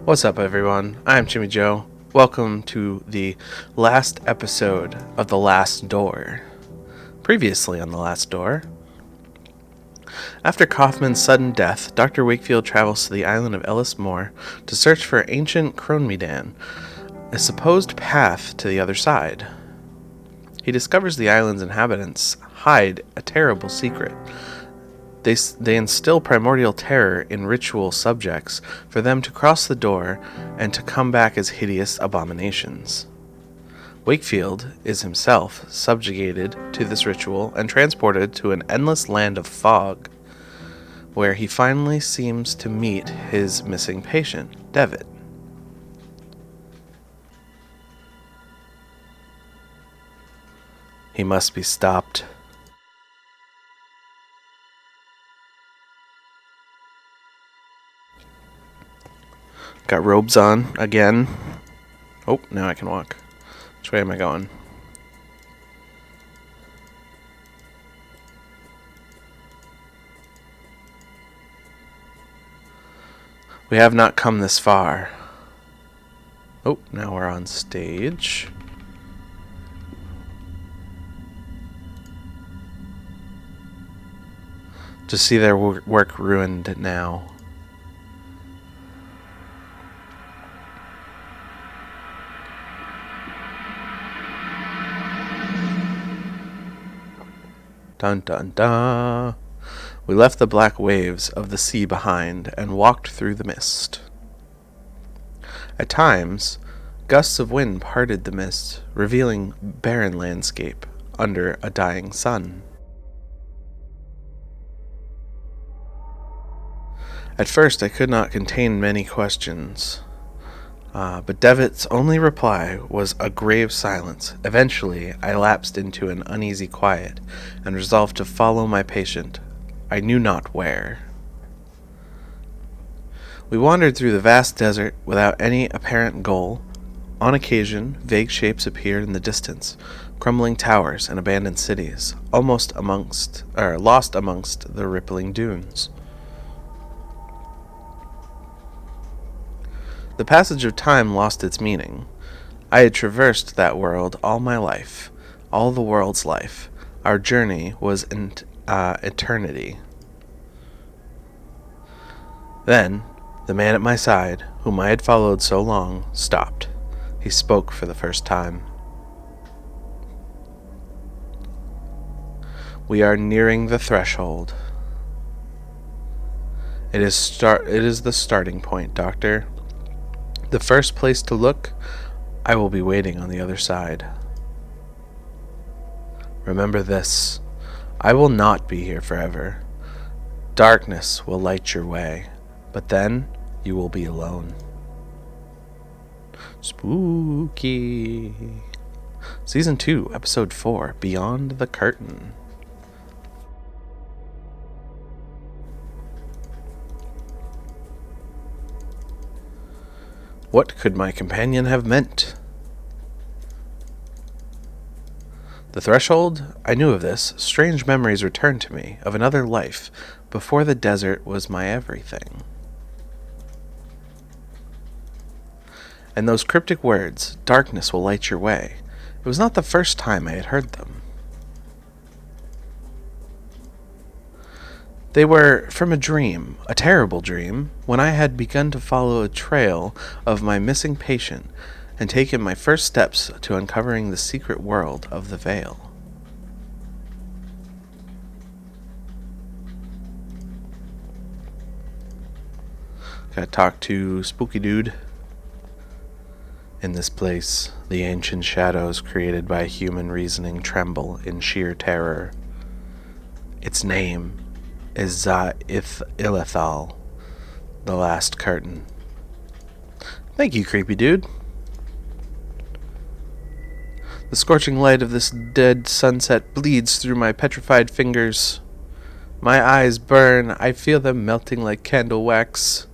What's up, everyone? I'm Chimyjoe. Welcome to the last episode of The Last Door. Previously on The Last Door, after Kaufman's sudden death, Dr. Wakefield travels to the island of Ellis Moor to search for ancient Cronmedan, a supposed path to the other side. He discovers the island's inhabitants hide a terrible secret. They instill primordial terror in ritual subjects for them to cross the door and to come back as hideous abominations. Wakefield is himself subjugated to this ritual and transported to an endless land of fog, where he finally seems to meet his missing patient, Devitt. He must be stopped. Got robes on again. Oh, now I can walk. Which way am I going? We have not come this far. Oh, now we're on stage. To see their work ruined now. Dun dun dun. We left the black waves of the sea behind and walked through the mist. At times, gusts of wind parted the mist, revealing barren landscape under a dying sun. At first, I could not contain many questions. But Devitt's only reply was a grave silence. Eventually, I lapsed into an uneasy quiet and resolved to follow my patient. I knew not where. We wandered through the vast desert without any apparent goal. On occasion, vague shapes appeared in the distance, crumbling towers and abandoned cities, lost amongst the rippling dunes. The passage of time lost its meaning. I had traversed that world all my life, all the world's life. Our journey was eternity. Then, the man at my side, whom I had followed so long, stopped. He spoke for the first time. We are nearing the threshold. It is the starting point, Doctor. The first place to look, I will be waiting on the other side. Remember this, I will not be here forever. Darkness will light your way, but then you will be alone. Spooky. Season 2, Episode 4, Beyond the Curtain. What could my companion have meant? The threshold? I knew of this. Strange memories returned to me of another life before the desert was my everything. And those cryptic words, darkness will light your way, it was not the first time I had heard them. They were from a dream, a terrible dream, when I had begun to follow a trail of my missing patient and taken my first steps to uncovering the secret world of the veil. Gotta talk to Spooky Dude. In this place, the ancient shadows created by human reasoning tremble in sheer terror. Its name is Ilithal, the last curtain. Thank you, creepy dude. The scorching light of this dead sunset bleeds through my petrified fingers. My eyes burn. I feel them melting like candle wax.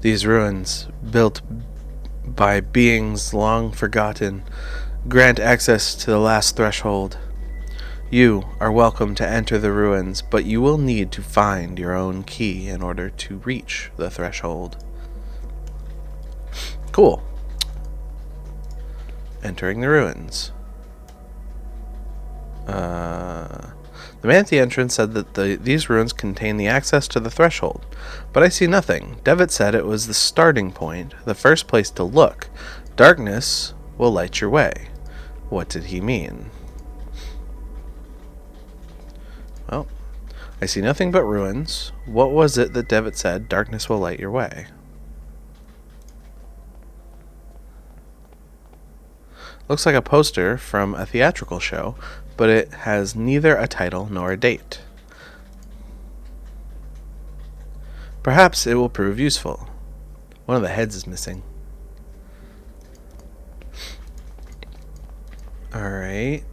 These ruins, built by beings long forgotten, grant access to the last threshold. You are welcome to enter the ruins, but you will need to find your own key in order to reach the threshold. Cool. Entering the ruins. The man at the entrance said that these ruins contain the access to the threshold, but I see nothing. Devitt said it was the starting point, the first place to look. Darkness will light your way. What did he mean? Well, I see nothing but ruins. What was it that Devitt said? Darkness will light your way. Looks like a poster from a theatrical show, but it has neither a title nor a date. Perhaps it will prove useful. One of the heads is missing. Alright.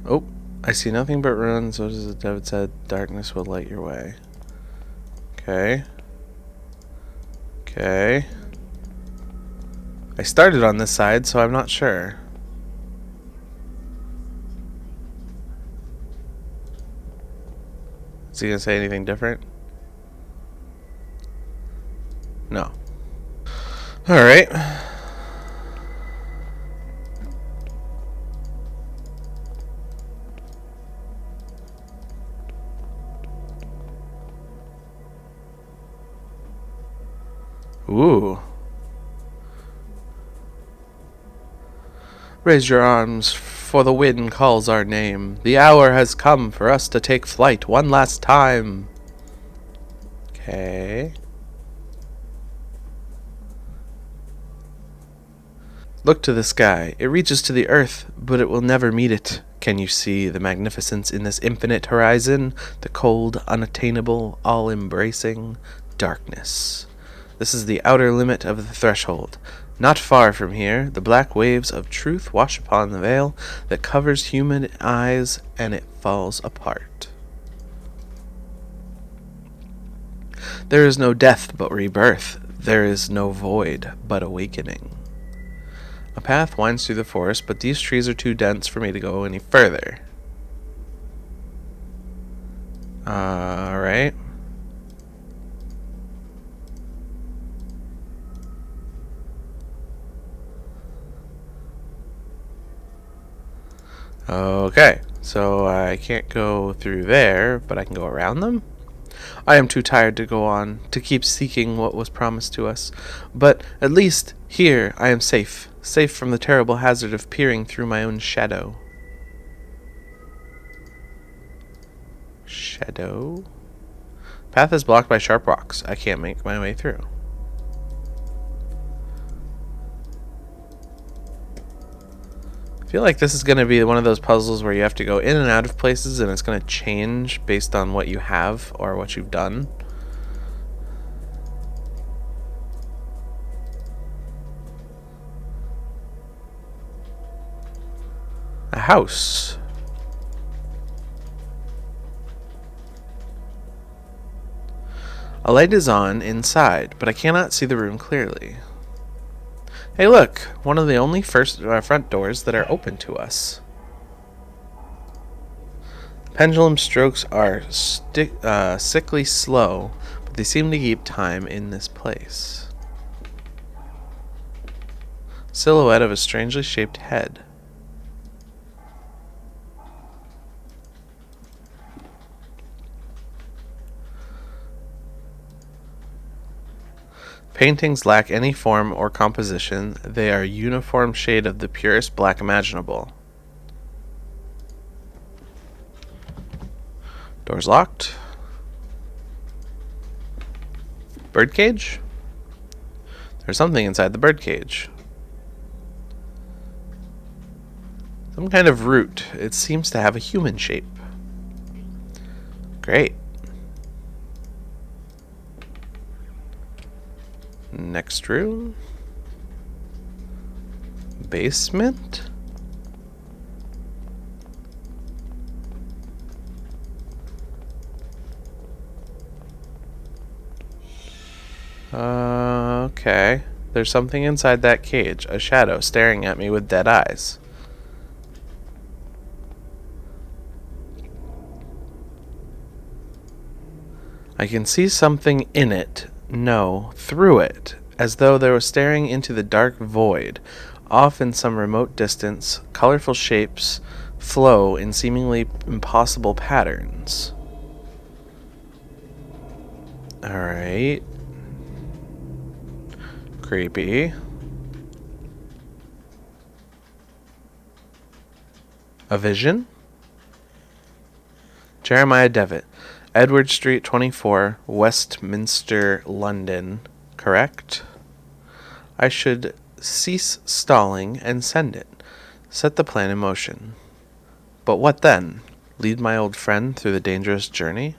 Oh, I see nothing but ruins. What does David said? Darkness will light your way. Okay. Okay. I started on this side, so I'm not sure. Is he gonna say anything different? No. Alright. Ooh. Raise your arms, for the wind calls our name. The hour has come for us to take flight one last time. Okay. Look to the sky. It reaches to the earth, but it will never meet it. Can you see the magnificence in this infinite horizon? The cold, unattainable, all-embracing darkness. This is the outer limit of the threshold. Not far from here, the black waves of truth wash upon the veil that covers human eyes, and it falls apart. There is no death but rebirth. There is no void but awakening. A path winds through the forest, but these trees are too dense for me to go any further. Alright. Okay, so I can't go through there, but I can go around them? I am too tired to go on, to keep seeking what was promised to us. But at least here I am safe, safe from the terrible hazard of peering through my own shadow. Shadow? Path is blocked by sharp rocks. I can't make my way through. I feel like this is going to be one of those puzzles where you have to go in and out of places and it's going to change based on what you have or what you've done. A house. A light is on inside, but I cannot see the room clearly. Hey look, one of the only front doors that are open to us. Pendulum strokes are sickly slow, but they seem to keep time in this place. Silhouette of a strangely shaped head. Paintings lack any form or composition. They are a uniform shade of the purest black imaginable. Doors locked. Birdcage? There's something inside the birdcage. Some kind of root. It seems to have a human shape. Great. Next room. Basement. Okay. There's something inside that cage, a shadow staring at me with dead eyes. I can see something in it, no, through it, as though they were staring into the dark void. Off in some remote distance, colorful shapes flow in seemingly impossible patterns. Alright. Creepy. A vision? Jeremiah Devitt, Edward Street 24, Westminster, London. Correct? I should cease stalling and send it. Set the plan in motion. But what then? Lead my old friend through the dangerous journey?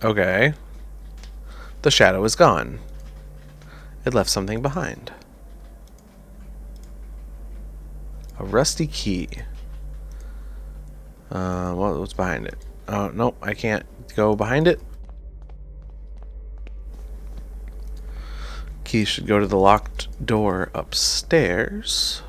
Okay. The shadow is gone. It left something behind. A rusty key. What's behind it? Oh, no, I can't go behind it. Key should go to the locked door upstairs.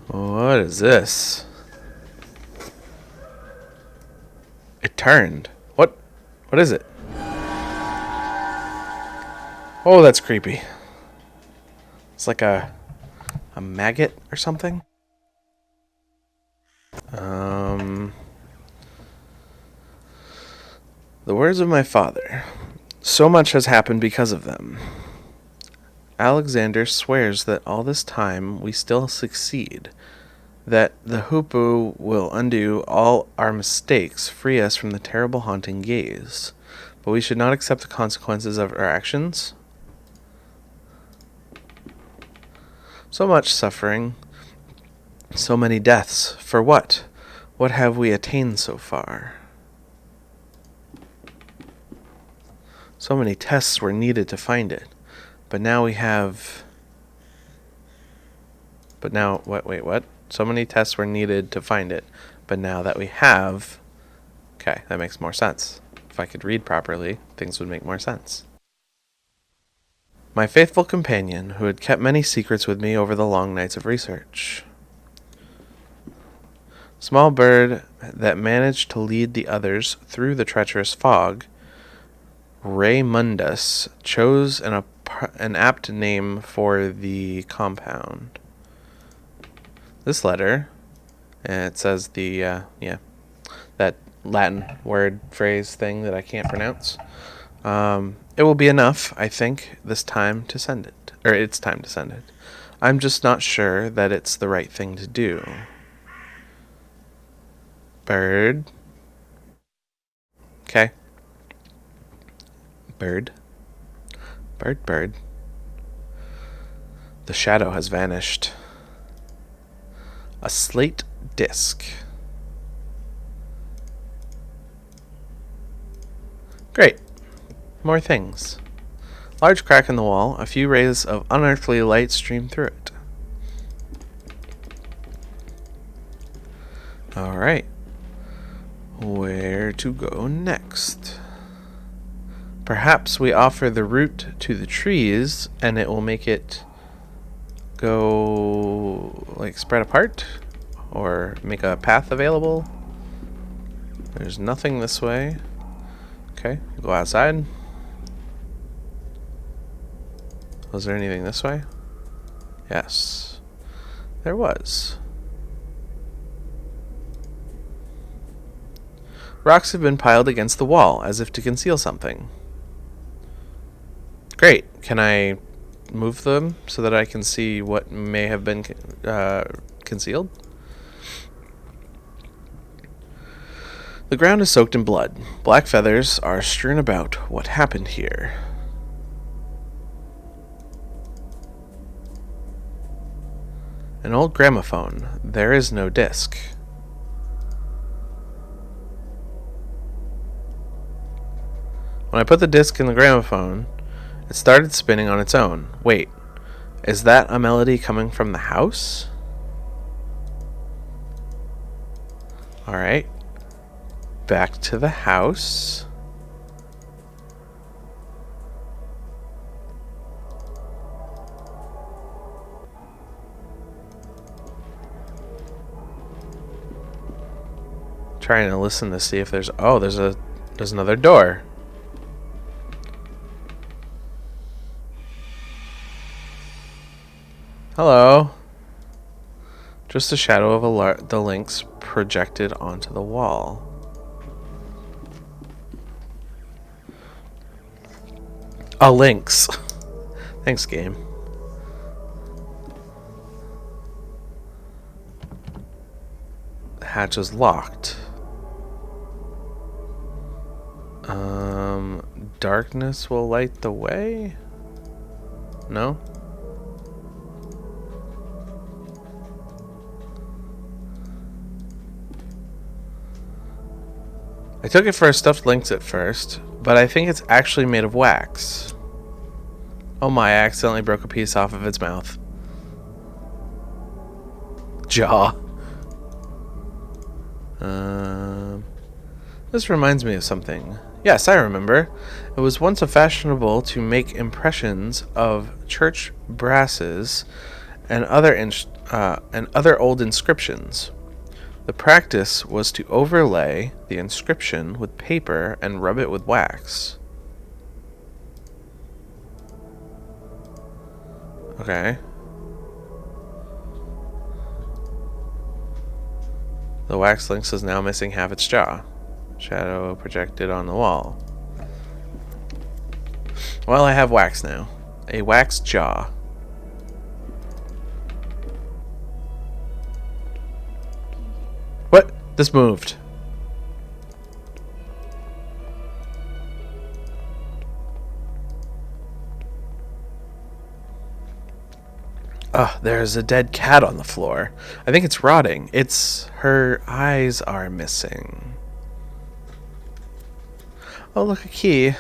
What is this? It turned. What? What is it? Oh, that's creepy. It's like a maggot or something. The words of my father. So much has happened because of them. Alexander swears that all this time we still succeed, that the hoopoe will undo all our mistakes, free us from the terrible haunting gaze. But we should not accept the consequences of our actions. So much suffering, so many deaths. For what? What have we attained so far? So many tests were needed to find it. But now we have... But now... Wait, what? So many tests were needed to find it. But now that we have... Okay, that makes more sense. If I could read properly, things would make more sense. My faithful companion, who had kept many secrets with me over the long nights of research. Small bird that managed to lead the others through the treacherous fog, Raymundus chose an apt name for the compound. This letter, it says the, that Latin word phrase thing that I can't pronounce. It will be enough, I think, this time to send it. Or it's time to send it. I'm just not sure that it's the right thing to do. Bird. Okay. Bird. Bird. The shadow has vanished. A slate disc. Great. More things. Large crack in the wall. A few rays of unearthly light stream through it. Alright. Where to go next? Perhaps we offer the route to the trees and it will make it go like spread apart or make a path available. There's nothing this way. Okay, go outside. Was there anything this way? Yes, there was. Rocks have been piled against the wall as if to conceal something. Great. Can I move them so that I can see what may have been concealed? The ground is soaked in blood. Black feathers are strewn about. What happened here? An old gramophone. There is no disc. When I put the disc in the gramophone, it started spinning on its own. Wait, is that a melody coming from the house? Alright. Back to the house. Trying to listen to see if there's... Oh, there's another door. Hello. Just a shadow of the lynx projected onto the wall. A lynx. Thanks, game. The hatch is locked. Darkness will light the way? No? I took it for a stuffed lynx at first, but I think it's actually made of wax. Oh my, I accidentally broke a piece off of its mouth. Jaw. This reminds me of something. Yes, I remember. It was once fashionable to make impressions of church brasses and other old inscriptions. The practice was to overlay the inscription with paper and rub it with wax. Okay. The wax lynx is now missing half its jaw. Shadow projected on the wall. Well, I have wax now. A wax jaw. What? This moved. There's a dead cat on the floor. I think it's rotting. Her eyes are missing. Oh, look, a key.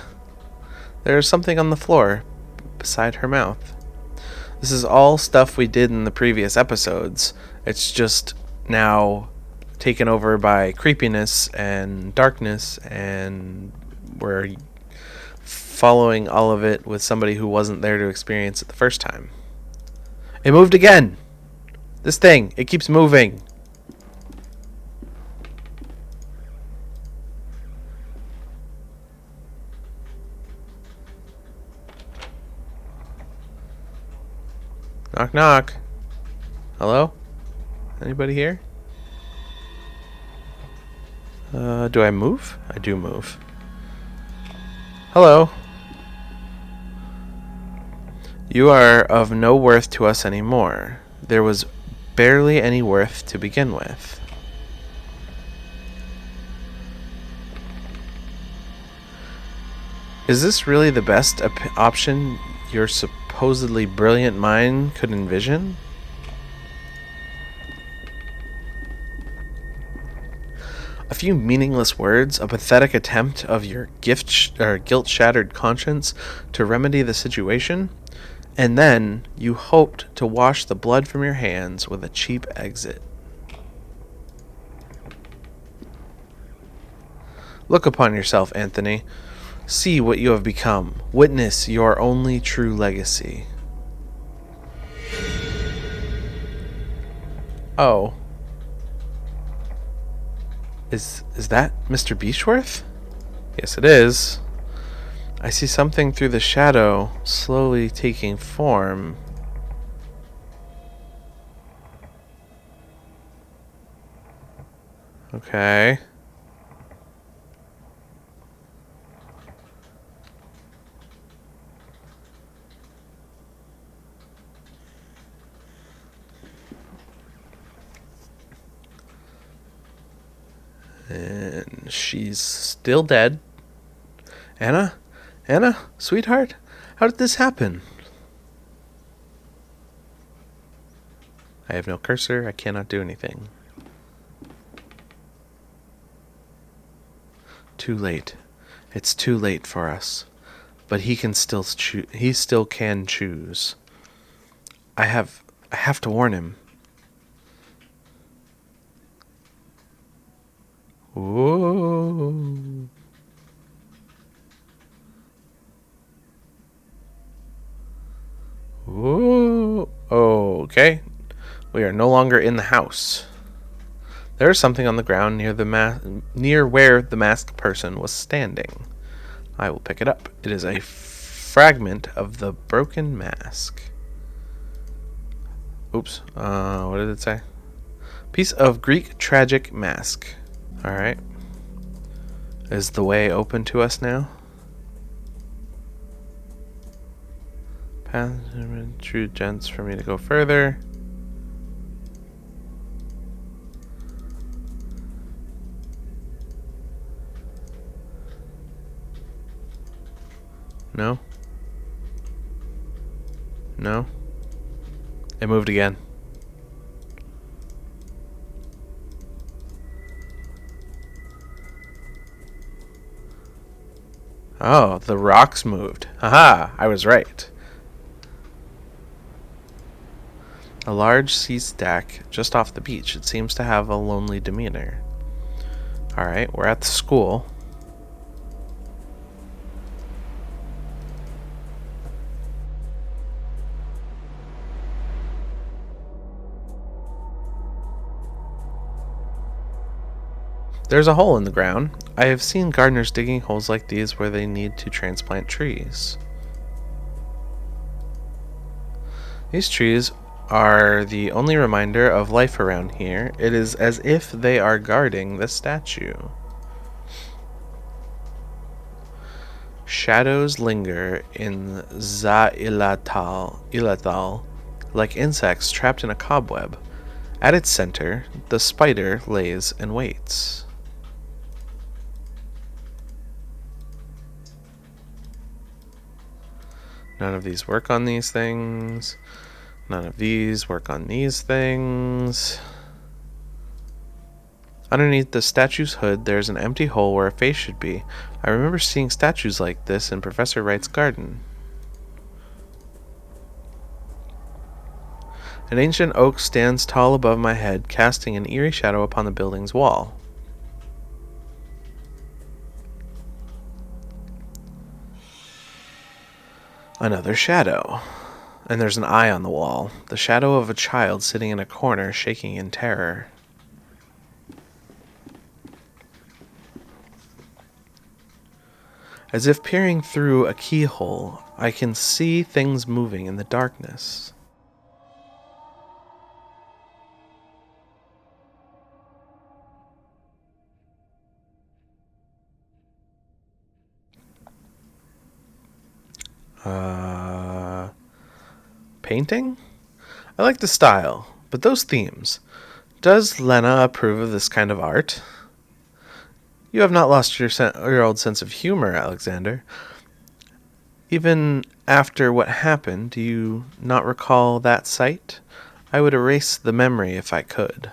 There's something on the floor beside her mouth. This is all stuff we did in the previous episodes. It's just now taken over by creepiness and darkness, and we're following all of it with somebody who wasn't there to experience it the first time. It moved again! This thing, it keeps moving. Knock, knock. Hello? Anybody here? Do I move? I do move. Hello. You are of no worth to us anymore. There was barely any worth to begin with. Is this really the best option your supposedly brilliant mind could envision? A few meaningless words, a pathetic attempt of your guilt-shattered conscience to remedy the situation, and then you hoped to wash the blood from your hands with a cheap exit. Look upon yourself, Anthony. See what you have become. Witness your only true legacy. Oh. Is that Mr. Beechworth? Yes, it is. I see something through the shadow, slowly taking form. Okay. And she's still dead. Anna? Anna? Sweetheart? How did this happen? I have no cursor. I cannot do anything. Too late. It's too late for us, but he still can choose. I have to warn him. Whoa. Whoa. Okay. We are no longer in the house. There is something on the ground near where the masked person was standing. I will pick it up. It is a fragment of the broken mask. Oops. What did it say? Piece of Greek tragic mask. Alright. Is the way open to us now? Path true gents for me to go further. No? No? It moved again. Oh, the rocks moved. Haha, I was right. A large sea stack just off the beach. It seems to have a lonely demeanor. Alright, we're at the school. There's a hole in the ground. I have seen gardeners digging holes like these where they need to transplant trees. These trees are the only reminder of life around here. It is as if they are guarding the statue. Shadows linger in Ilatal like insects trapped in a cobweb. At its center, the spider lays and waits. None of these work on these things. None of these work on these things. Underneath the statue's hood, there's an empty hole where a face should be. I remember seeing statues like this in Professor Wright's garden. An ancient oak stands tall above my head, casting an eerie shadow upon the building's wall. Another shadow. And there's an eye on the wall. The shadow of a child sitting in a corner, shaking in terror. As if peering through a keyhole, I can see things moving in the darkness. Painting? I like the style, but those themes. Does Lena approve of this kind of art? You have not lost your old sense of humor, Alexander. Even after what happened, do you not recall that sight? I would erase the memory if I could.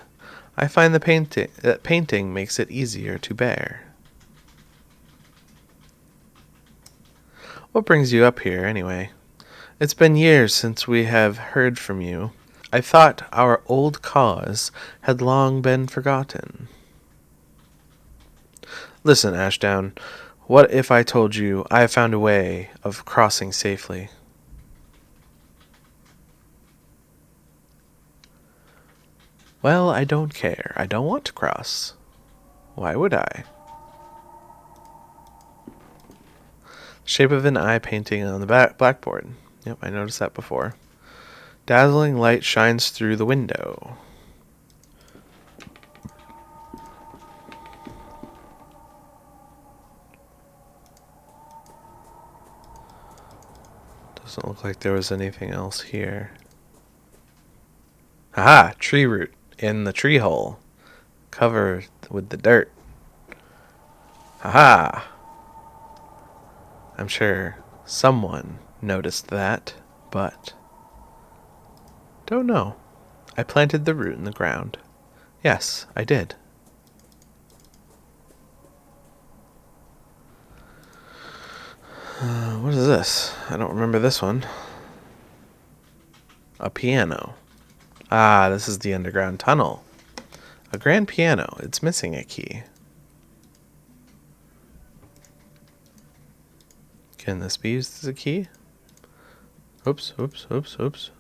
I find that painting makes it easier to bear. What brings you up here, anyway? It's been years since we have heard from you. I thought our old cause had long been forgotten. Listen, Ashdown, what if I told you I have found a way of crossing safely? Well, I don't care. I don't want to cross. Why would I? Shape of an eye painting on the blackboard. Yep, I noticed that before. Dazzling light shines through the window. Doesn't look like there was anything else here. Aha! Tree root in the tree hole. Covered with the dirt. Aha! I'm sure someone noticed that, but don't know. I planted the root in the ground. Yes, I did. this? I don't remember this one. A piano. Ah, this is the underground tunnel. A grand piano. It's missing a key. Can this be used as a key? Oops, oops, oops, oops.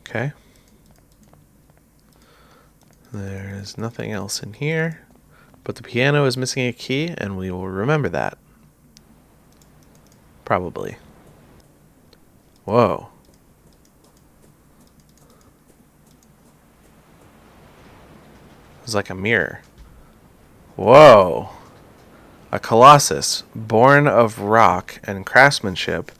Okay. There's nothing else in here. But the piano is missing a key, and we will remember that. Probably. Whoa. It's like a mirror. Whoa. A colossus, born of rock and craftsmanship,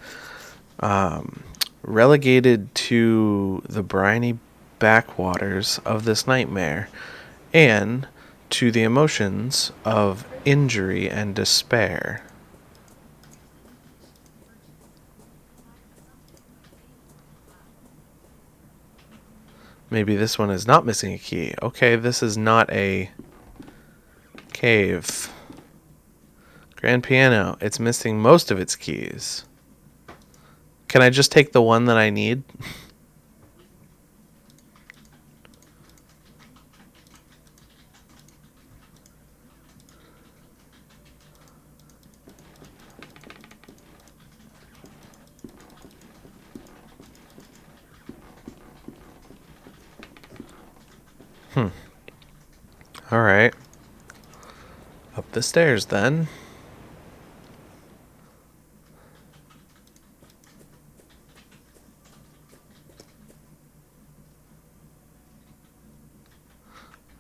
relegated to the briny backwaters of this nightmare, and to the emotions of injury and despair. Maybe this one is not missing a key. Okay, this is not a cave. Grand piano. It's missing most of its keys. Can I just take the one that I need? Alright. Up the stairs then.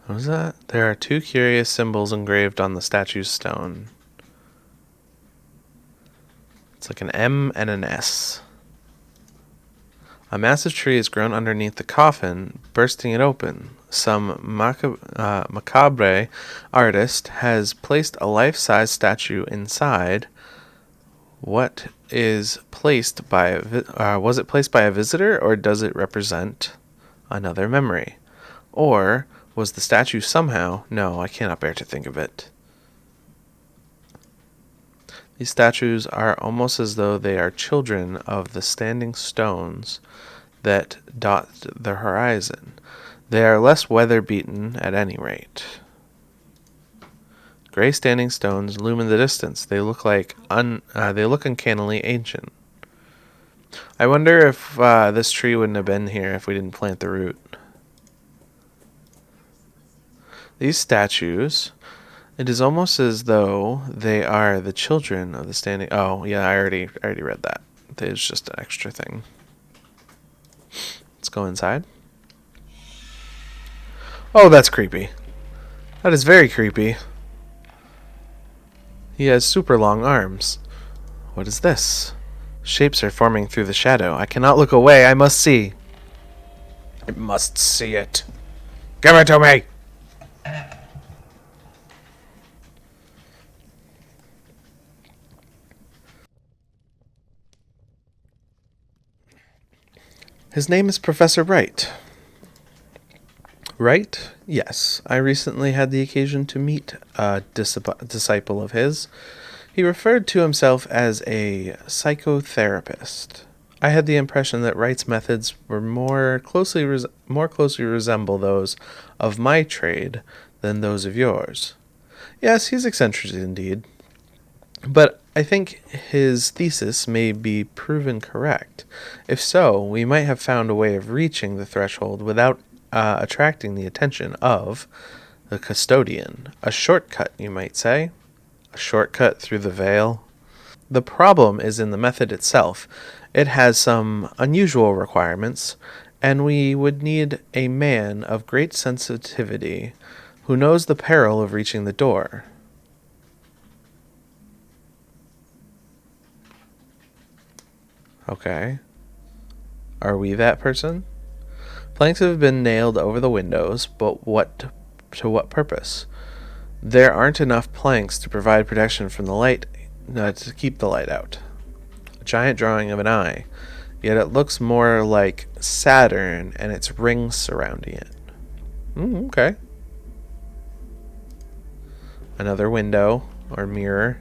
What was that? There are two curious symbols engraved on the statue's stone. It's like an M and an S. A massive tree has grown underneath the coffin, bursting it open. Some macabre artist has placed a life-size statue inside. What is placed by was it placed by a visitor, or does it represent another memory? Or was the statue somehow... No, I cannot bear to think of it. These statues are almost as though they are children of the standing stones that dot the horizon. They are less weather-beaten at any rate. Gray standing stones loom in the distance. They look like they look uncannily ancient. I wonder if this tree wouldn't have been here if we didn't plant the root. These statues, it is almost as though they are the children of the standing... Oh, yeah, I already read that. There's just an extra thing. Let's go inside. Oh, that's creepy. That is very creepy. He has super long arms. What is this? Shapes are forming through the shadow. I cannot look away. I must see. I must see it. Give it to me! His name is Professor Wright. Wright? Yes. I recently had the occasion to meet a disciple of his. He referred to himself as a psychotherapist. I had the impression that Wright's methods were more closely resemble those of my trade than those of yours. Yes, he's eccentric indeed. But I think his thesis may be proven correct. If so, we might have found a way of reaching the threshold without attracting the attention of the custodian. A shortcut, you might say. A shortcut through the veil. The problem is in the method itself. It has some unusual requirements, and we would need a man of great sensitivity who knows the peril of reaching the door. Okay. Are we that person? Planks have been nailed over the windows, but to what purpose? There aren't enough planks to provide protection from the light, to keep the light out. A giant drawing of an eye, yet it looks more like Saturn and its rings surrounding it. Okay. Another window. or mirror.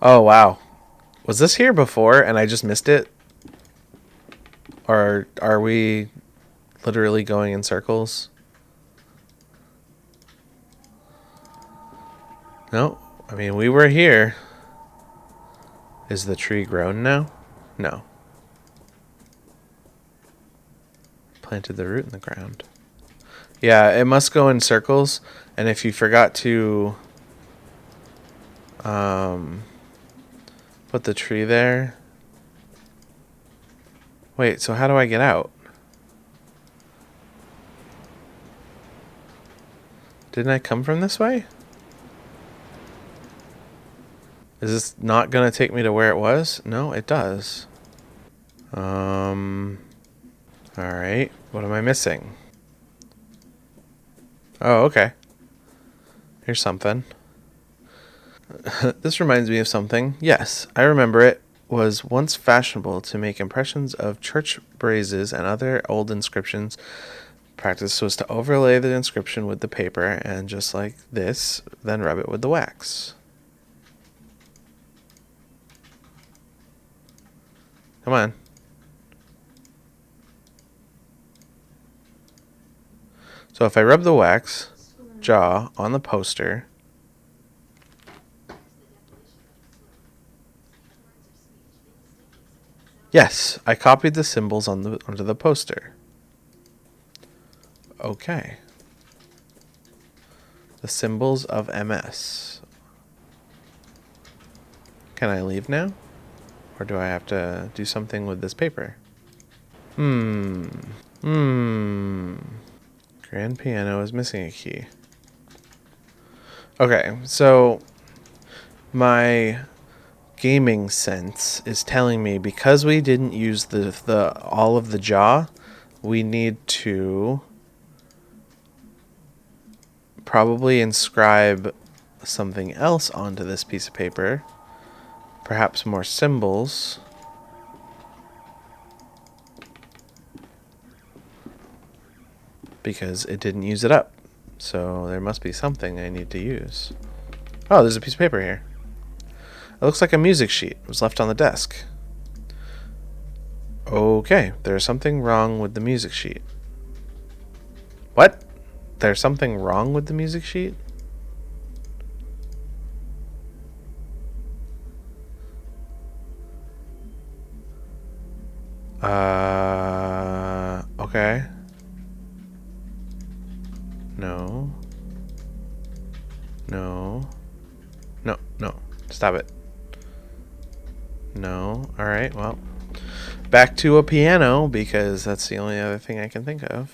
Oh, wow. Was this here before and I just missed it? Or are we literally going in circles? No. I mean, we were here. Is the tree grown now? No. Planted the root in the ground. Yeah, it must go in circles. And if you forgot to put the tree there. Wait, so how do I get out? Didn't I come from this way? Is this not going to take me to where it was? No, it does. Alright. What am I missing? Oh, okay. Here's something. This reminds me of something. Yes, I remember it was once fashionable to make impressions of church brazen and other old inscriptions. Practice was to overlay the inscription with the paper and just like this, then rub it with the wax. Come on. So if I rub the wax jaw on the poster, yes, I copied the symbols onto the poster. Okay. The symbols of MS. Can I leave now? Or do I have to do something with this paper? Grand piano is missing a key. Okay, so my gaming sense is telling me because we didn't use the all of the jaw, we need to probably inscribe something else onto this piece of paper. Perhaps more symbols. Because it didn't use it up. So there must be something I need to use. Oh, there's a piece of paper here. It looks like a music sheet. It was left on the desk. Okay, there's something wrong with the music sheet. What? There's something wrong with the music sheet? Okay. No. No. No, no. Stop it. No. Alright, well. Back to a piano, because that's the only other thing I can think of.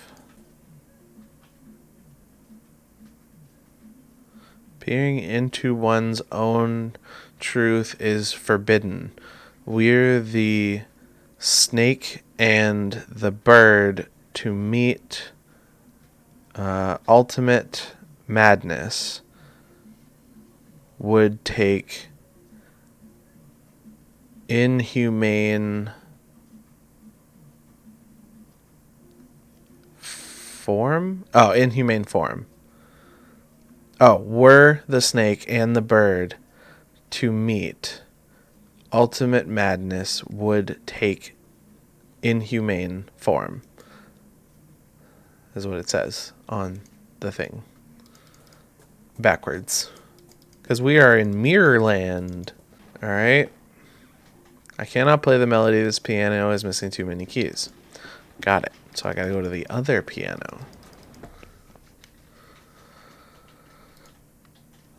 Peering into one's own truth is forbidden. We're the snake and the bird to meet ultimate madness would take inhumane form? Oh, inhumane form. Oh, were the snake and the bird to meet, ultimate madness would take inhumane form. Is what it says on the thing. Backwards. Because we are in Mirrorland. Alright. I cannot play the melody. This piano is missing too many keys. Got it. So I gotta go to the other piano.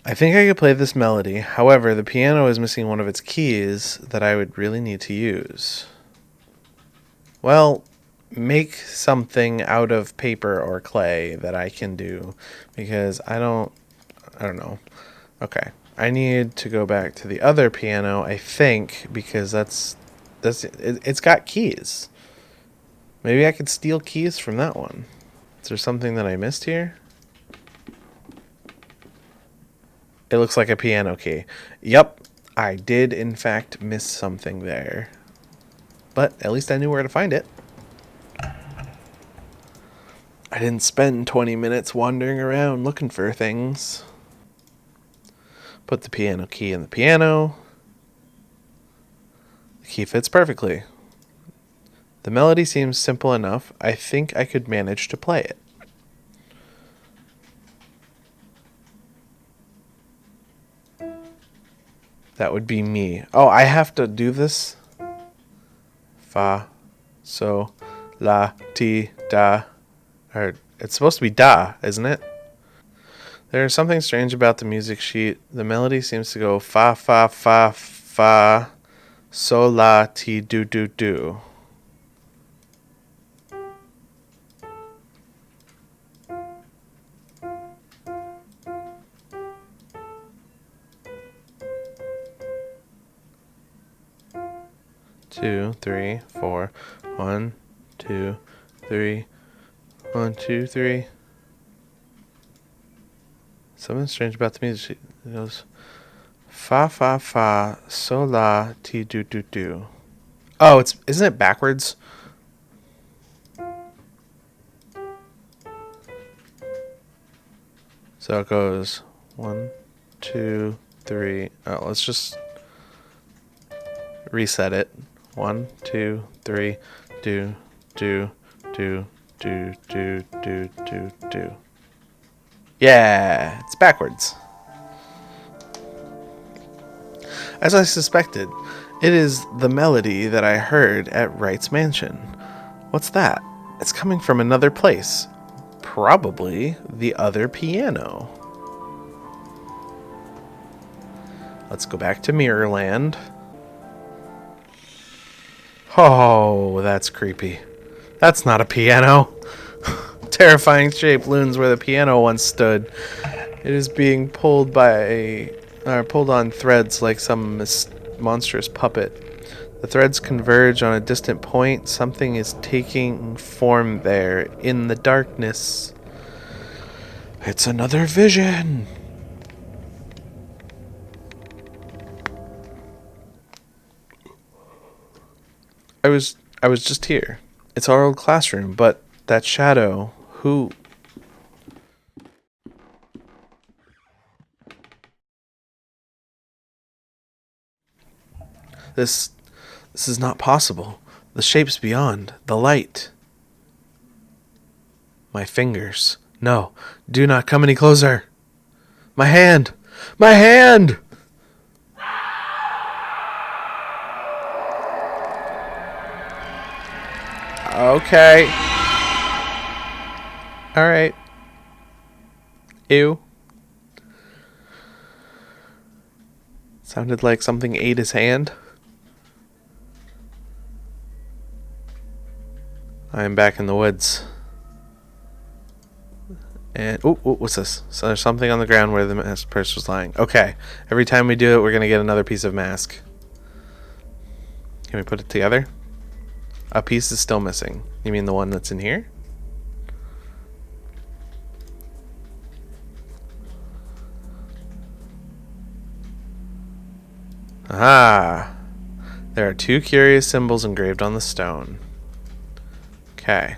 I think I could play this melody. However, the piano is missing one of its keys that I would really need to use. Well, make something out of paper or clay that I can do, because I don't know. Okay. I need to go back to the other piano, I think, because it's got keys. Maybe I could steal keys from that one. Is there something that I missed here? It looks like a piano key. Yep, I did in fact miss something there. But at least I knew where to find it. I didn't spend 20 minutes wandering around looking for things. Put the piano key in the piano. The key fits perfectly. The melody seems simple enough. I think I could manage to play it. That would be me. Oh, I have to do this? Fa, so, la, ti, da. Or, it's supposed to be da, isn't it? There is something strange about the music sheet. The melody seems to go fa, fa, fa, fa, so, la, ti, do, do, do. Two, three, four. 1, 2, 3. 1, 2, 3. Something strange about the music. It goes fa fa fa so la ti do do do. Oh, isn't it backwards? So it goes 1, 2, 3. Oh, let's just reset it. 1, 2, 3. Do do do do do do do do. Yeah, it's backwards. As I suspected, it is the melody that I heard at Wright's mansion. What's that? It's coming from another place. Probably the other piano. Let's go back to Mirrorland. Oh, that's creepy. That's not a piano. Terrifying shape looms where the piano once stood. It is being pulled pulled on threads like some monstrous puppet. The threads converge on a distant point. Something is taking form there in the darkness. It's another vision. I was just here. It's our old classroom, but that shadow, who? This is not possible. The shape's beyond. The light. My fingers. No, do not come any closer. My hand! My hand! Okay. Alright. Ew. Sounded like something ate his hand. I am back in the woods. And, what's this? So there's something on the ground where the masked person was lying. Okay. Every time we do it, we're going to get another piece of mask. Can we put it together? A piece is still missing. You mean the one that's in here? Aha! There are 2 curious symbols engraved on the stone. Okay.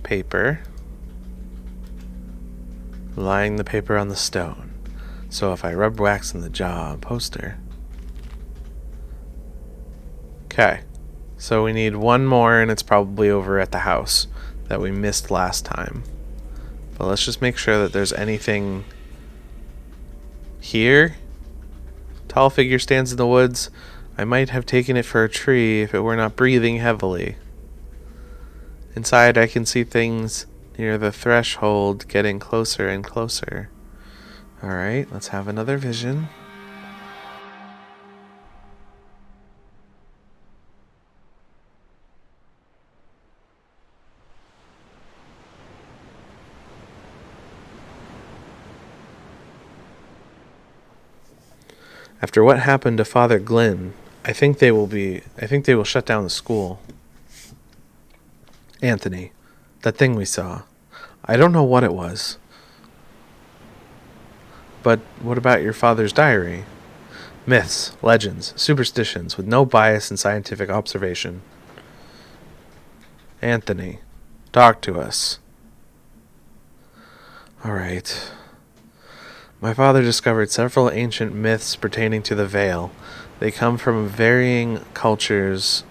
Paper. Lying the paper on the stone. So if I rub wax in the jaw, poster. Okay. So we need one more, and it's probably over at the house that we missed last time. But let's just make sure that there's anything here. Tall figure stands in the woods. I might have taken it for a tree if it were not breathing heavily. Inside I can see things near the threshold getting closer and closer. Alright, let's have another vision. After what happened to Father Glynn, I think they will shut down the school. Anthony, that thing we saw. I don't know what it was. But what about your father's diary? Myths, legends, superstitions with no bias in scientific observation. Anthony, talk to us. Alright. My father discovered several ancient myths pertaining to the veil. They come from varying cultures,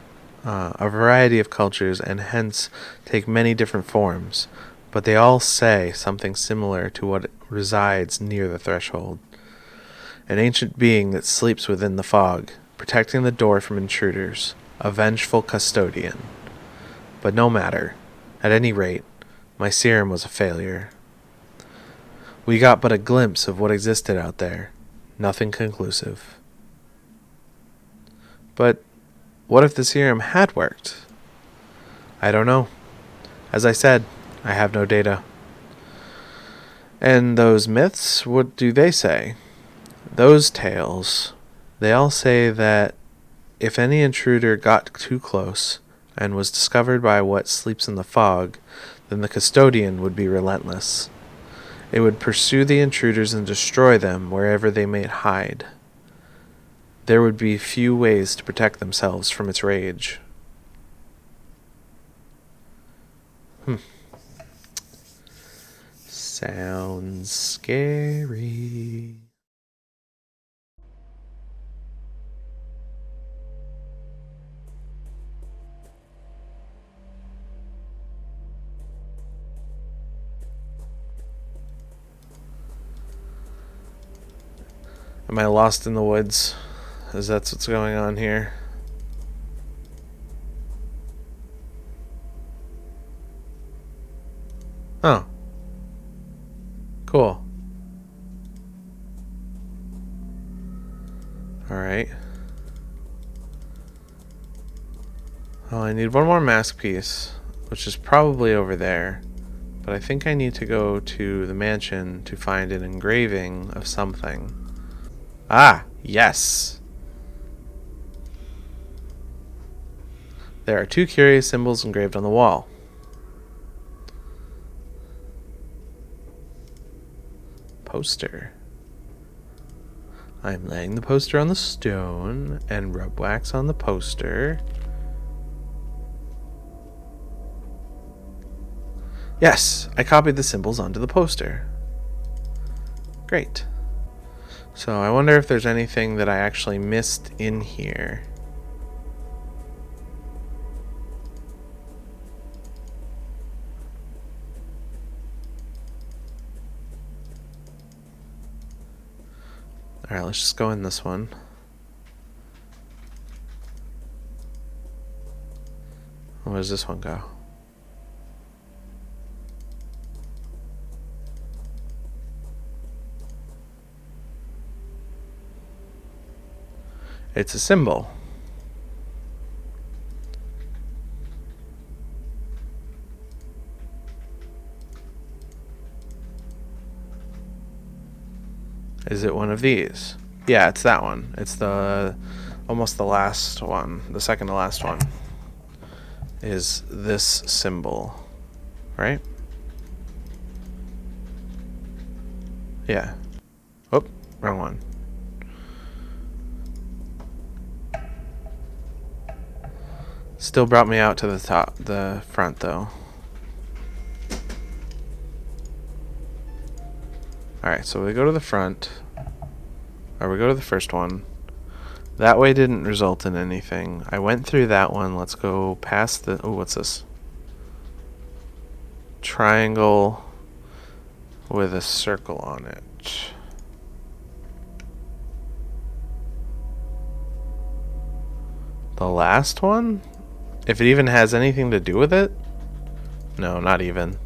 a variety of cultures, and hence take many different forms, but they all say something similar to what resides near the threshold. An ancient being that sleeps within the fog, protecting the door from intruders, a vengeful custodian. But no matter. At any rate, my serum was a failure. We got but a glimpse of what existed out there. Nothing conclusive. But what if the serum had worked? I don't know. As I said, I have no data. And those myths, what do they say? Those tales, they all say that if any intruder got too close and was discovered by what sleeps in the fog, then the custodian would be relentless. It would pursue the intruders and destroy them wherever they may hide. There would be few ways to protect themselves from its rage. Sounds scary. Am I lost in the woods? Is that what's going on here? Oh. Cool. Alright. Oh, I need one more mask piece, which is probably over there. But I think I need to go to the mansion to find an engraving of something. Ah, yes! There are two curious symbols engraved on the wall. Poster. I'm laying the poster on the stone and rub wax on the poster. Yes, I copied the symbols onto the poster. Great. So I wonder if there's anything that I actually missed in here. Alright, let's just go in this one. Where does this one go? It's a symbol. Is it one of these? Yeah, it's that one. It's the almost the last one. The second to last one is this symbol, right? Yeah. Oh, wrong one. Still brought me out to the front though. Alright, so we go to the front. Or we go to the first one. That way didn't result in anything. I went through that one. Let's go past the... Oh, what's this? Triangle with a circle on it. The last one? If it even has anything to do with it? No, not even.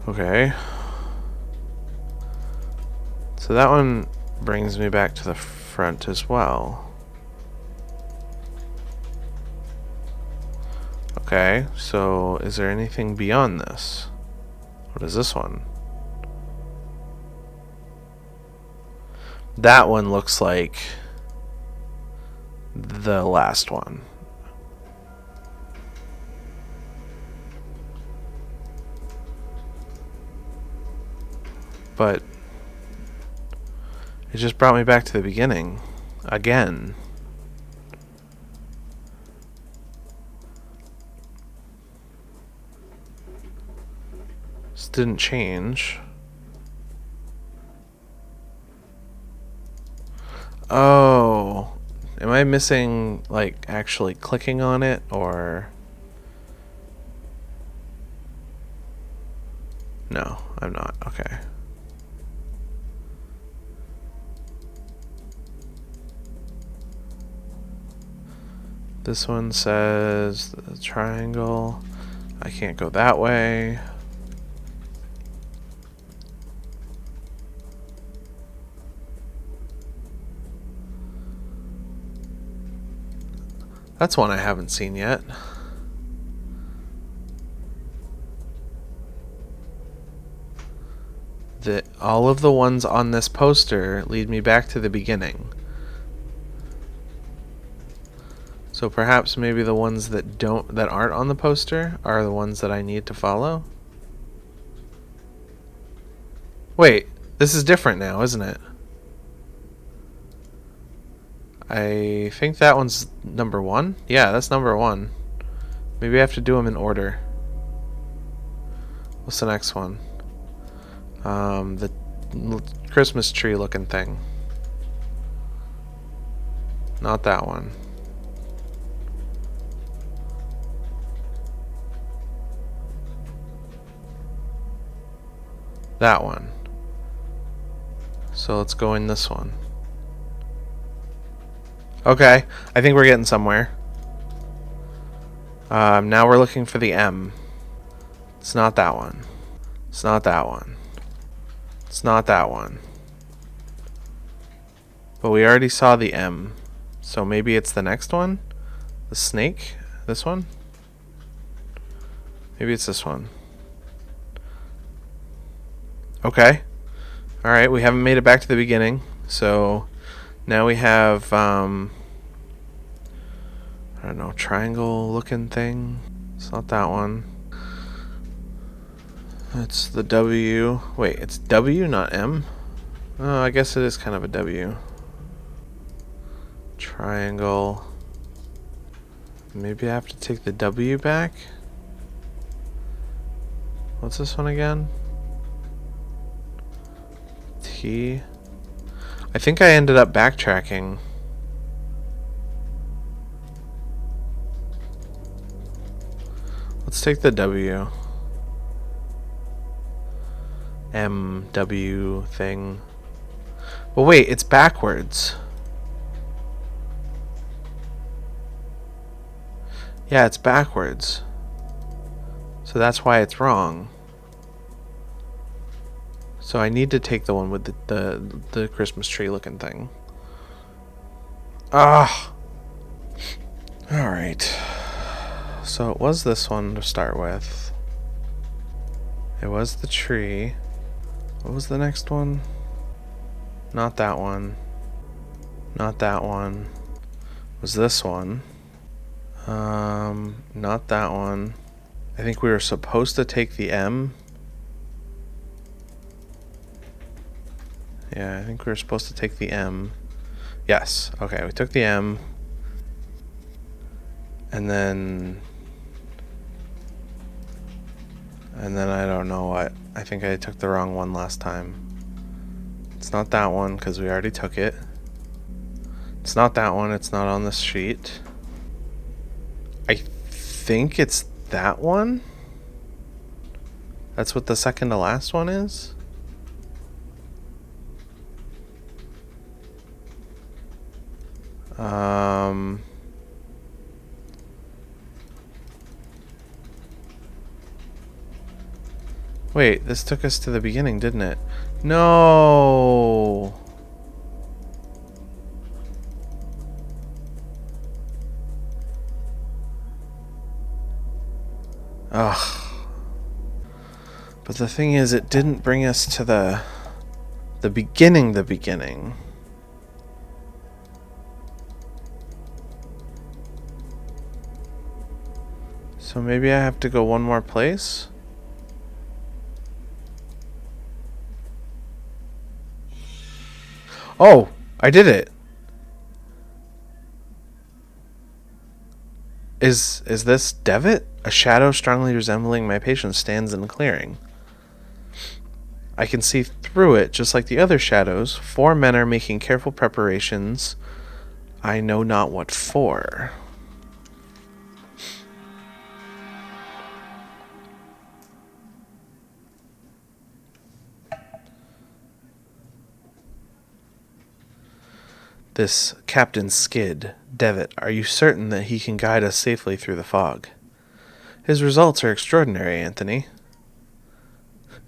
Okay. So that one brings me back to the front as well. Okay, so is there anything beyond this? What is this one? That one looks like the last one. But it just brought me back to the beginning again. didn't change. Oh, am I missing, like, actually clicking on it, or... No, I'm not. Okay. This one says the triangle. I can't go that way. That's one I haven't seen yet. All of the ones on this poster lead me back to the beginning. So perhaps maybe the ones that aren't on the poster are the ones that I need to follow? Wait, this is different now, isn't it? I think that one's number 1. Yeah, that's number 1. Maybe I have to do them in order. What's the next one? The Christmas tree looking thing. Not that one. That one. So let's go in this one. Okay, I think we're getting somewhere. Now we're looking for the M. It's not that one. It's not that one. It's not that one. But we already saw the M. So maybe it's the next one? The snake? This one? Maybe it's this one. Okay. Alright, we haven't made it back to the beginning. So now we have, I don't know, triangle looking thing. It's not that one. It's the W. Wait, it's W, not M? Oh, I guess it is kind of a W. Triangle. Maybe I have to take the W back? What's this one again? T. I think I ended up backtracking. Let's take the W. M, W thing. Well, wait, it's backwards. Yeah, it's backwards. So that's why it's wrong. So I need to take the one with the Christmas tree looking thing. Ah. Alright. So it was this one to start with. It was the tree. What was the next one? Not that one. Not that one. It was this one. Not that one. I think we were supposed to take the M. Yeah, I think we were supposed to take the M. Yes. Okay, we took the M. And then I don't know what. I think I took the wrong one last time. It's not that one because we already took it. It's not that one. It's not on this sheet. I think it's that one. That's what the second to last one is. Wait, this took us to the beginning, didn't it? No. Ugh. But the thing is, it didn't bring us to the beginning. So maybe I have to go one more place? Oh, I did it. Is this Devitt? A shadow strongly resembling my patient stands in the clearing. I can see through it just like the other shadows. 4 men are making careful preparations. I know not what for. This Captain Skid, Devitt, are you certain that he can guide us safely through the fog? His results are extraordinary, Anthony.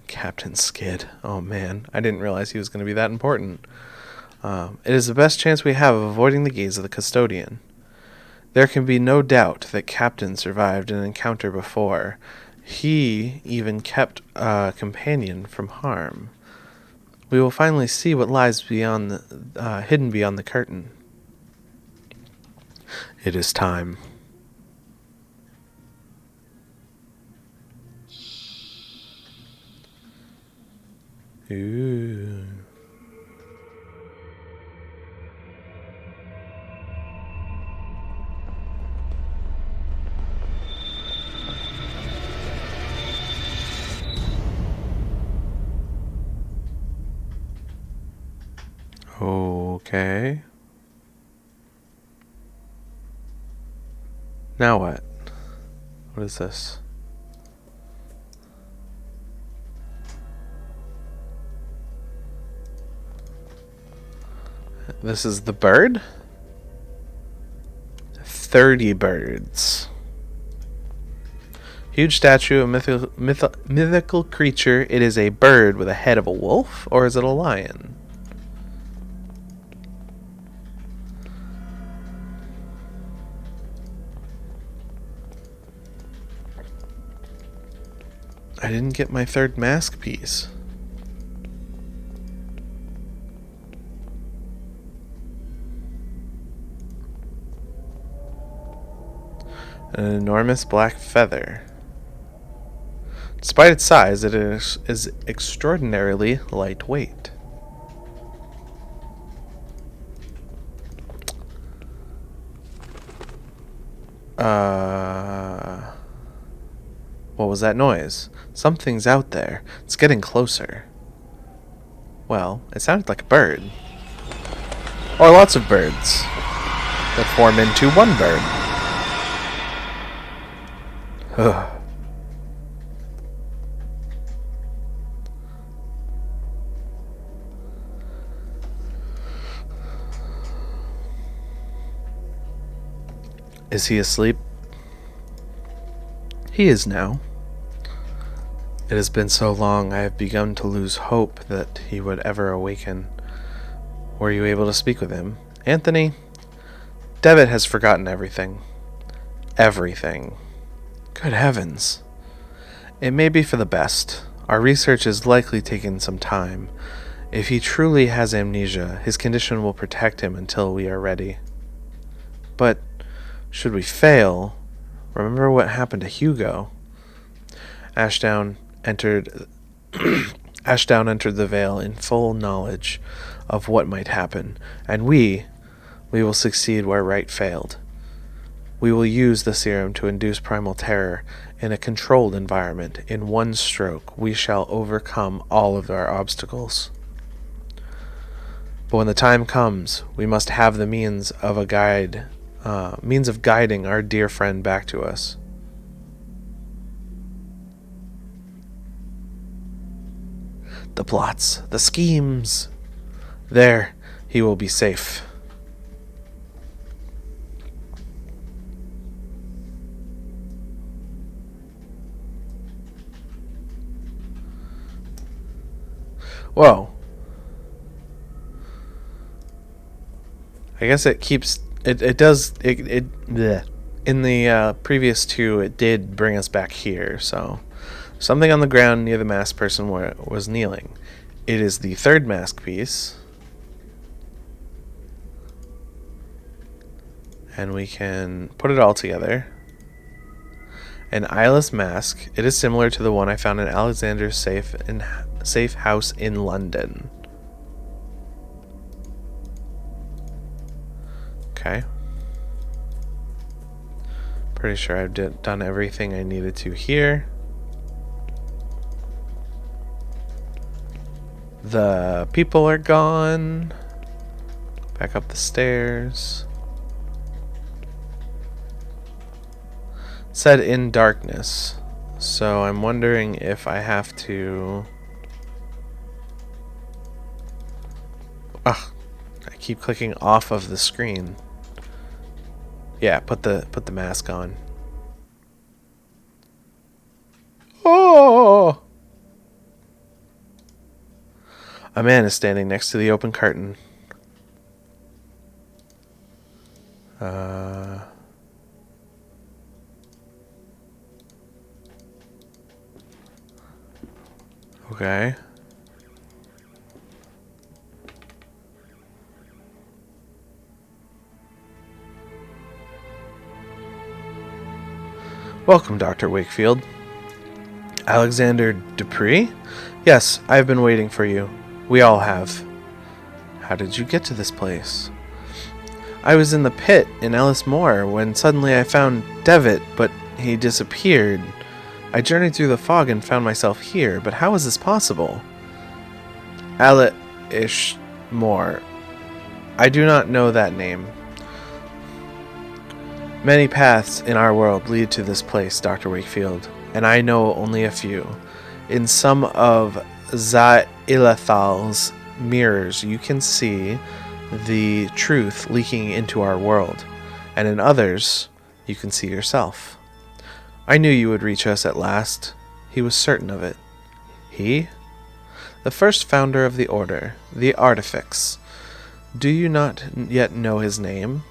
Captain Skid. Oh man, I didn't realize he was going to be that important. It is the best chance we have of avoiding the gaze of the custodian. There can be no doubt that Captain survived an encounter before. He even kept a companion from harm. We will finally see what lies beyond hidden beyond the curtain. It is time. Ooh. Okay. Now what? What is this? This is the bird? 30 birds. Huge statue of mythical creature. It is a bird with a head of a wolf, or is it a lion? I didn't get my third mask piece. An enormous black feather. Despite its size, it is extraordinarily lightweight. What was that noise? Something's out there. It's getting closer. Well, it sounded like a bird. Or lots of birds that form into one bird. Ugh. Is he asleep? He is now. It has been so long I have begun to lose hope that he would ever awaken. Were you able to speak with him? Anthony, Devitt has forgotten everything. Everything. Good heavens. It may be for the best. Our research is likely taking some time. If he truly has amnesia, his condition will protect him until we are ready. But should we fail, remember what happened to Hugo. Ashdown entered the Vale in full knowledge of what might happen, and we will succeed where Wright failed. We will use the serum to induce primal terror in a controlled environment. In one stroke, we shall overcome all of our obstacles. But when the time comes, we must have the means of guiding our dear friend back to us. The plots, the schemes. There, he will be safe. Whoa. I guess it keeps... It does... Bleh. In the previous two, it did bring us back here, so... Something on the ground near the masked person was kneeling. It is the third mask piece. And we can put it all together. An eyeless mask. It is similar to the one I found in Alexander's safe house in London. Okay. Pretty sure I've done everything I needed to here. The people are gone. Back up the stairs. Said in darkness. So I'm wondering if I have to... Ugh, I keep clicking off of the screen. Yeah, put the mask on. Oh! A man is standing next to the open curtain. Okay. Welcome, Dr. Wakefield. Alexander Dupree? Yes, I've been waiting for you. We all have. How did you get to this place? I was in the pit in Ellis Moor when suddenly I found Devitt, but he disappeared. I journeyed through the fog and found myself here, but how is this possible? Alish Moor. I do not know that name. Many paths in our world lead to this place, Dr. Wakefield, and I know only a few. In some of Za'ilathal's mirrors, you can see the truth leaking into our world, and in others, you can see yourself. I knew you would reach us at last. He was certain of it. He? The first founder of the Order, the Artifex. Do you not yet know his name?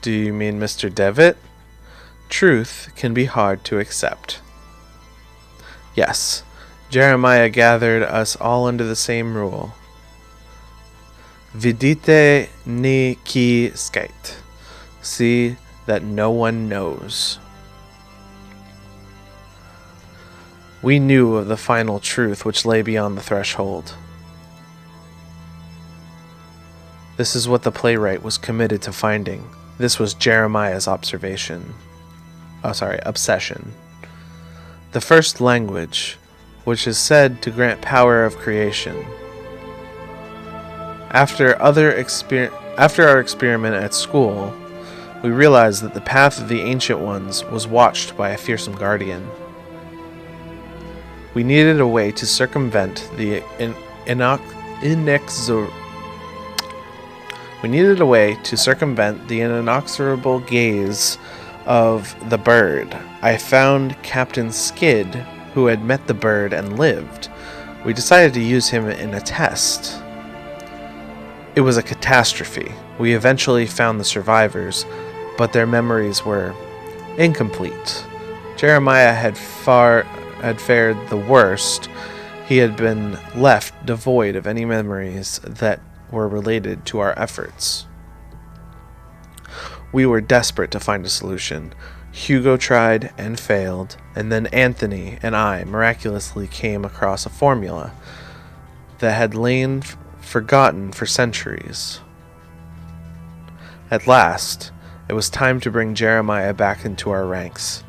Do you mean Mr. Devitt? Truth can be hard to accept. Yes, Jeremiah gathered us all under the same rule. Vidite ni qui skate. See that no one knows. We knew of the final truth which lay beyond the threshold. This is what the playwright was committed to finding. This was Jeremiah's obsession. The first language, which is said to grant power of creation. After our experiment at school, we realized that the path of the Ancient Ones was watched by a fearsome guardian. We needed a way to circumvent the inexorable gaze of the bird. I found Captain Skid, who had met the bird and lived. We decided to use him in a test. It was a catastrophe. We eventually found the survivors, but their memories were incomplete. Jeremiah had fared the worst. He had been left devoid of any memories that were related to our efforts. We were desperate to find a solution. Hugo tried and failed, and then Anthony and I miraculously came across a formula that had lain forgotten for centuries. At last, it was time to bring Jeremiah back into our ranks.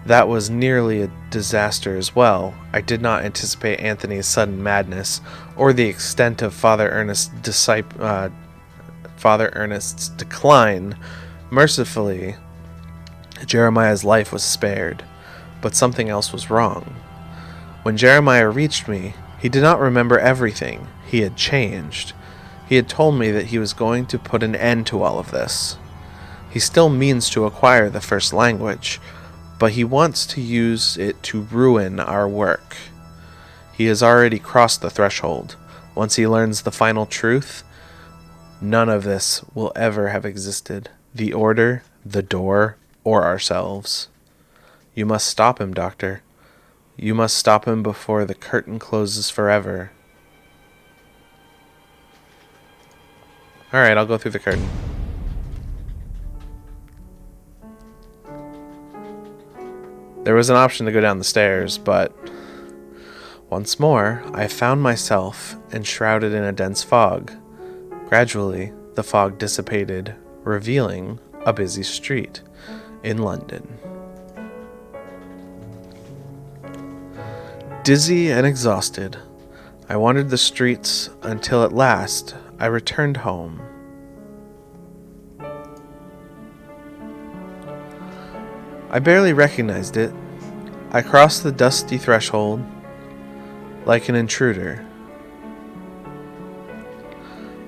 That was nearly a disaster as well. I did not anticipate Anthony's sudden madness or the extent of Father Ernest's decline. Mercifully, Jeremiah's life was spared, but something else was wrong. When Jeremiah reached me, he did not remember everything. He had changed. He had told me that he was going to put an end to all of this. He still means to acquire the first language, but he wants to use it to ruin our work. He has already crossed the threshold. Once he learns the final truth, none of this will ever have existed. The Order, the Door, or ourselves. You must stop him, Doctor. You must stop him before the curtain closes forever. Alright, I'll go through the curtain. There was an option to go down the stairs, but once more, I found myself enshrouded in a dense fog. Gradually, the fog dissipated, revealing a busy street in London. Dizzy and exhausted, I wandered the streets until at last I returned home. I barely recognized it. I crossed the dusty threshold like an intruder.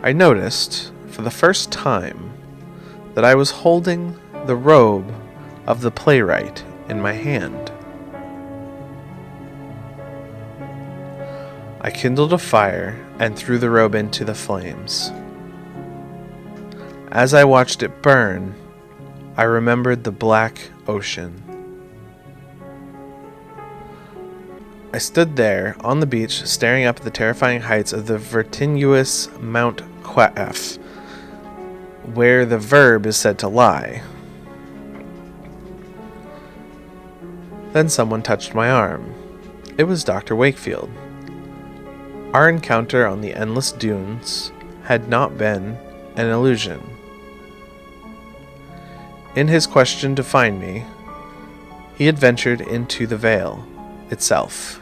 I noticed, for the first time, that I was holding the robe of the playwright in my hand. I kindled a fire and threw the robe into the flames. As I watched it burn, I remembered the black ocean. I stood there on the beach, staring up at the terrifying heights of the vertiginous Mount Quaff, where the verb is said to lie. Then someone touched my arm. It was Dr. Wakefield. Our encounter on the endless dunes had not been an illusion. In his question to find me, he had ventured into the veil itself.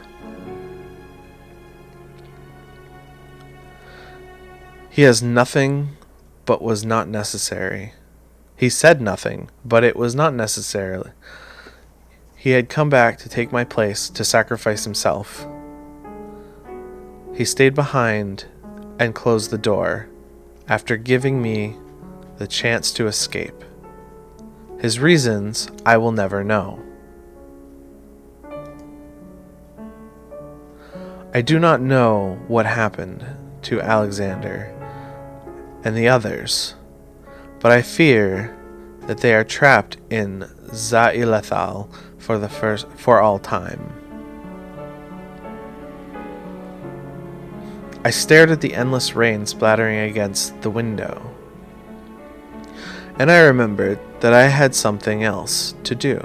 He has nothing but was not necessary. He said nothing, but it was not necessary. He had come back to take my place, to sacrifice himself. He stayed behind and closed the door after giving me the chance to escape. His reasons I will never know. I do not know what happened to Alexander and the others, but I fear that they are trapped in Za-Ilethal for all time. I stared at the endless rain splattering against the window, and I remembered that I had something else to do.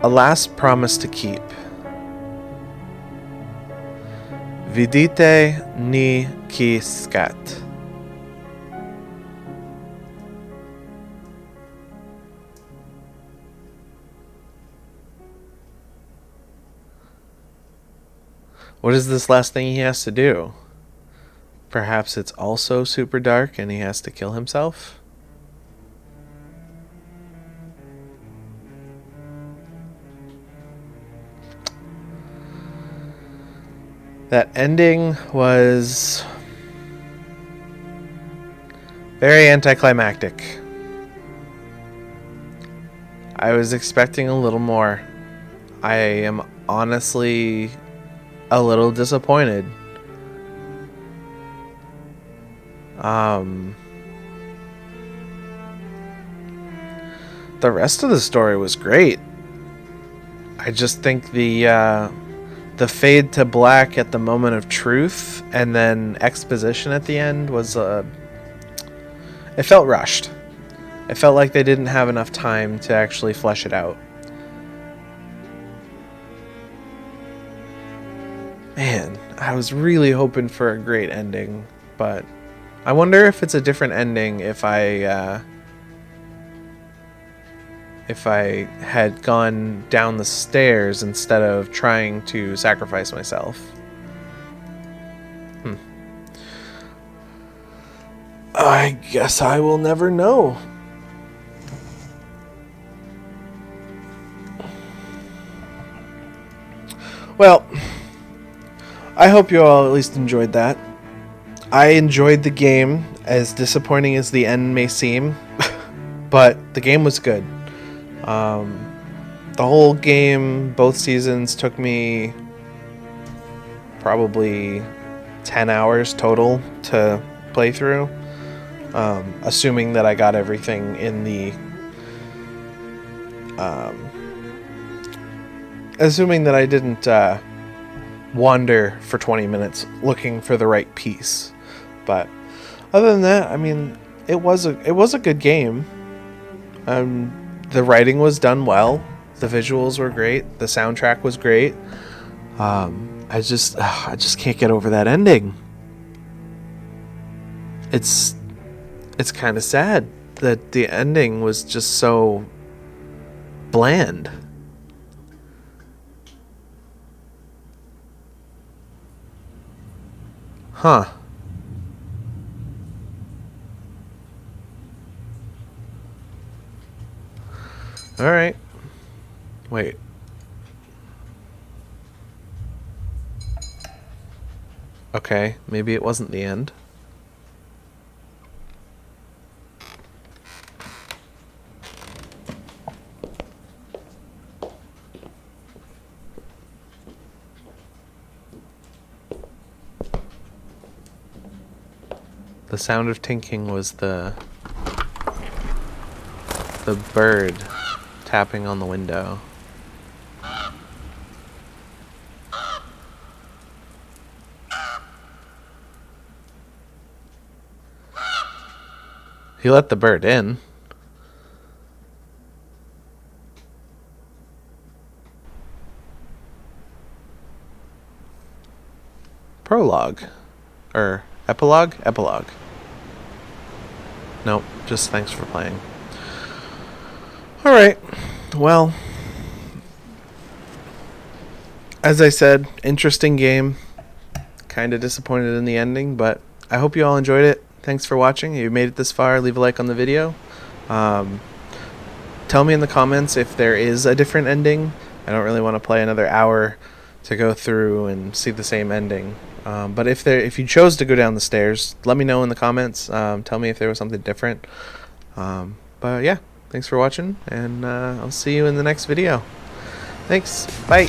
A last promise to keep. Vidite ni ki scat. What is this last thing he has to do? Perhaps it's also super dark and he has to kill himself? That ending was very anticlimactic. I was expecting a little more. I am honestly a little disappointed. The rest of the story was great. I just think the fade to black at the moment of truth and then exposition at the end was it felt rushed. It felt like they didn't have enough time to actually flesh it out. Man, I was really hoping for a great ending, but I wonder if it's a different ending if I had gone down the stairs instead of trying to sacrifice myself. I guess I will never know. Well, I hope you all at least enjoyed that. I enjoyed the game, as disappointing as the end may seem, but the game was good. The whole game, both seasons, took me probably 10 hours total to play through, assuming that I got everything in the... assuming that I didn't wander for 20 minutes looking for the right piece. But other than that, I mean, it was a good game. The writing was done well. The visuals were great. The soundtrack was great. I just can't get over that ending. It's kind of sad that the ending was just so bland. Huh. Alright. Wait. Okay, maybe it wasn't the end. The sound of tinking was the bird tapping on the window. He let the bird in. Prologue. Or epilogue? Epilogue. Nope, just thanks for playing. Alright, well, as I said, interesting game. Kind of disappointed in the ending, but I hope you all enjoyed it. Thanks for watching. If you made it this far, leave a like on the video. Tell me in the comments if there is a different ending. I don't really want to play another hour to go through and see the same ending. But if you chose to go down the stairs, let me know in the comments. Tell me if there was something different. But yeah, thanks for watching, and I'll see you in the next video. Thanks. Bye.